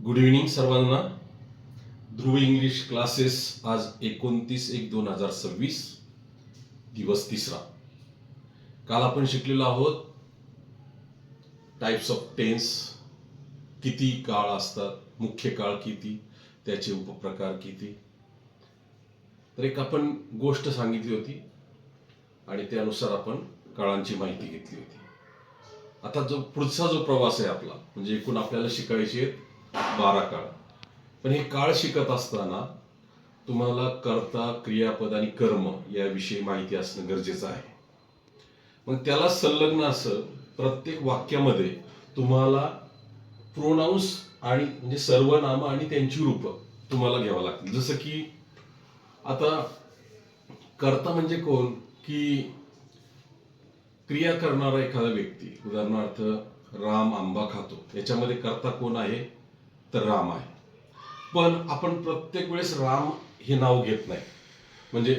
Good evening सर्वांना. ध्रुव English classes आज 29/1/2026 दिवस तिसरा. काल आपण शिकलेलो आहोत टाइप्स ऑफ टेन्स, किती काळ असतात, मुख्य काळ किती, त्याचे उपप्रकार किती. तर एक आपण गोष्ट सांगितली होती आणि त्यानुसार आपण काळांची माहिती घेतली होती. आता जो पुढचा जो प्रवास आहे आपला, म्हणजे एकूण आपल्याला शिकायचे आहेत 12 काळ. पण हे काळ शिकत असताना तुम्हाला कर्ता, क्रियापद आणि कर्म याविषयी माहिती असणं गरजेचं आहे. मग त्याला संलग्न असं प्रत्येक वाक्यामध्ये तुम्हाला प्रोनाउन्स आणि म्हणजे सर्वनाम आणि त्यांची रूप तुम्हाला घ्यावं लागतील. जसं की आता कर्ता म्हणजे कोण, की क्रिया करणारा एखादा व्यक्ती. उदाहरणार्थ राम आंबा खातो, याच्यामध्ये कर्ता कोण आहे, तर राम आहे. पण आपण प्रत्येक वेळेस राम हे नाव घेत नाही. म्हणजे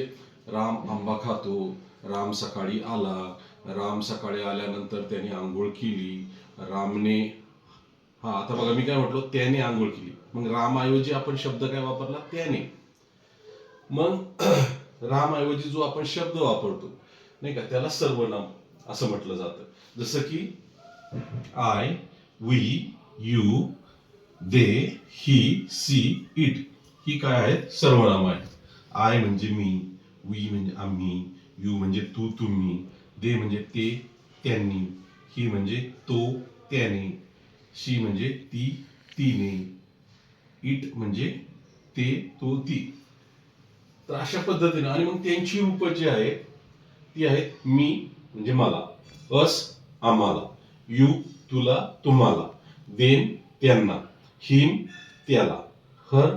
राम आंबा खातो, राम सकाळी आला, राम सकाळी आल्यानंतर त्याने आंघोळ केली, रामने आता बघा मी काय म्हटलो, त्याने आंघोळ केली. मग रामऐवजी आपण शब्द काय वापरला, त्याने. मग रामऐवजी जो आपण शब्द वापरतो नाही का, त्याला सर्वनाम असं म्हटलं जातं. जसं की I, we, you, they, he, she, it, ही काय आहेत, सर्वनाम आहेत. आय म्हणजे मी, वी म्हणजे आम्ही, यू म्हणजे तू तुम्ही, दे म्हणजे ते त्यांनी, ही म्हणजे तो त्याने, शी म्हणजे ती तिने, इट म्हणजे ते तो ती. तर अशा पद्धतीने. आणि मग त्यांची रूप जी आहेत ती आहेत मी म्हणजे मला, अस आम्हाला, यू तुला तुम्हाला, देम त्यांना, हिम त्याला, हर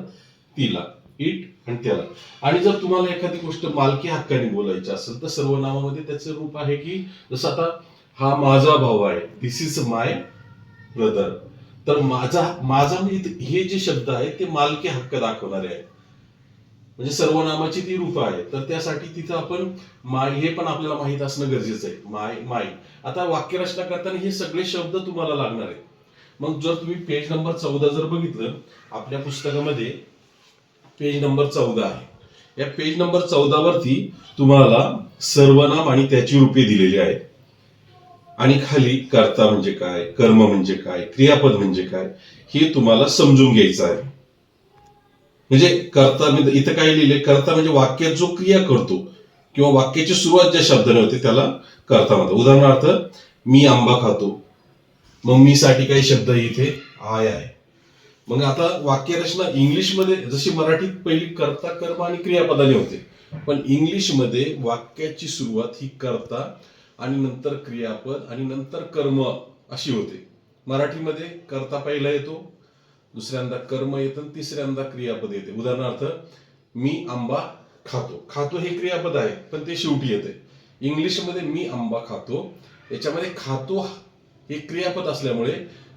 तिला, इट आणि त्याला. आणि जर तुम्हाला एखादी गोष्ट मालकी हक्काने बोलायची असेल तर सर्वनामामध्ये त्याचं रूप आहे की, जसं आता हा माझा भाऊ आहे, दिस इज माय ब्रदर. तर माझा म्हणजे हे जे शब्द आहेत ते मालकी हक्क दाखवणारे आहेत, म्हणजे सर्वनामाची ती रूप आहे. तर त्यासाठी तिथं आपण माय हे पण आपल्याला माहित असणं गरजेचं आहे. माय माय. आता वाक्यरचना करताना हे सगळे शब्द तुम्हाला लागणार आहेत. मग जर तुम्ही पेज नंबर 14 जर बघितलं आपल्या पुस्तकामध्ये, पेज नंबर 14 आहे. या पेज नंबर 14 वरती तुम्हाला सर्वनाम आणि त्याची रूपे दिलेली आहेत. आणि खाली कर्ता म्हणजे काय, कर्म म्हणजे काय, क्रियापद म्हणजे काय, हे तुम्हाला समजून घ्यायचं आहे. म्हणजे कर्ता इथं काय लिहिले, कर्ता म्हणजे वाक्यात जो क्रिया करतो किंवा वाक्याची सुरुवात ज्या शब्दाने होते त्याला कर्ता म्हणतात. उदाहरणार्थ मी आंबा खातो, मग मी साठी काही शब्द इथे आय आहे. मग आता वाक्यरचना इंग्लिशमध्ये जशी मराठीत पहिली कर्ता, कर्म आणि क्रियापदाने होते, पण इंग्लिशमध्ये वाक्याची सुरुवात ही कर्ता आणि नंतर क्रियापद आणि नंतर कर्म अशी होते. मराठीमध्ये कर्ता पहिला येतो, दुसऱ्यांदा कर्म येतं, तिसऱ्यांदा क्रियापद येते. उदाहरणार्थ मी आंबा खातो, खातो हे क्रियापद आहे पण ते शेवटी येते. इंग्लिशमध्ये मी आंबा खातो, याच्यामध्ये खातो हे क्रियापद असल्यामुळे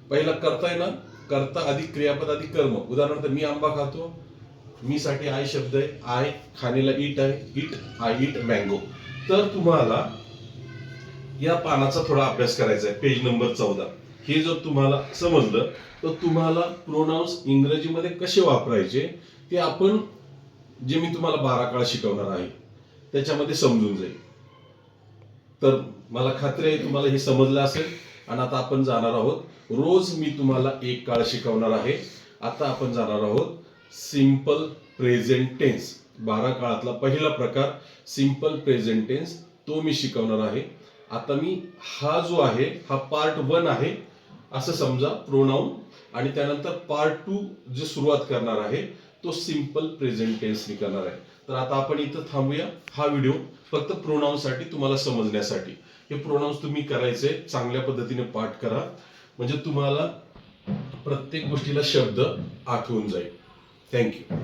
पहिला कर्ता आहे ना, कर्ता अधिक क्रियापद अधिक कर्म. उदाहरणार्थ मी आंबा खातो, मी साठी आय शब्द आहे, आय, खाणेला इट आहे, इट आय इट मँगो. तर तुम्हाला या पानाचा थोडा अभ्यास करायचा आहे, पेज नंबर 14. हे जर तुम्हाला समजलं तर तुम्हाला प्रोनाउन्स इंग्रजीमध्ये कसे वापरायचे ते आपण जे मी तुम्हाला 12 काळ शिकवणार आहे त्याच्यामध्ये समजून जाईल. तर मला खात्री आहे तुम्हाला हे समजलं असेल. आणि आता आपण जाणार आहोत, रोज मी तुम्हाला एक काळ शिकवणार आहे. आता आपण जाणार आहोत सिंपल प्रेझेंट टेन्स. 12 काळातला पहिला प्रकार सिंपल प्रेझेंट टेन्स, तो मी शिकवणार आहे. आता मी हा जो आहे हा पार्ट 1 आहे असं समजा, प्रोनाउन. आणि त्यानंतर पार्ट 2 जे सुरुवात करणार आहे तो सिंपल प्रेझेंट टेन्स मी करणार आहे. तर आता आपण इथं थांबूया. हा व्हिडिओ फक्त प्रोनाउन साठी, तुम्हाला समजण्यासाठी. हे प्रोनाउन्स तुम्ही करायचे, चांगल्या पद्धतीने पाठ करा, म्हणजे तुम्हाला प्रत्येक गोष्टीला शब्द आठवून जाईल. थँक्यू.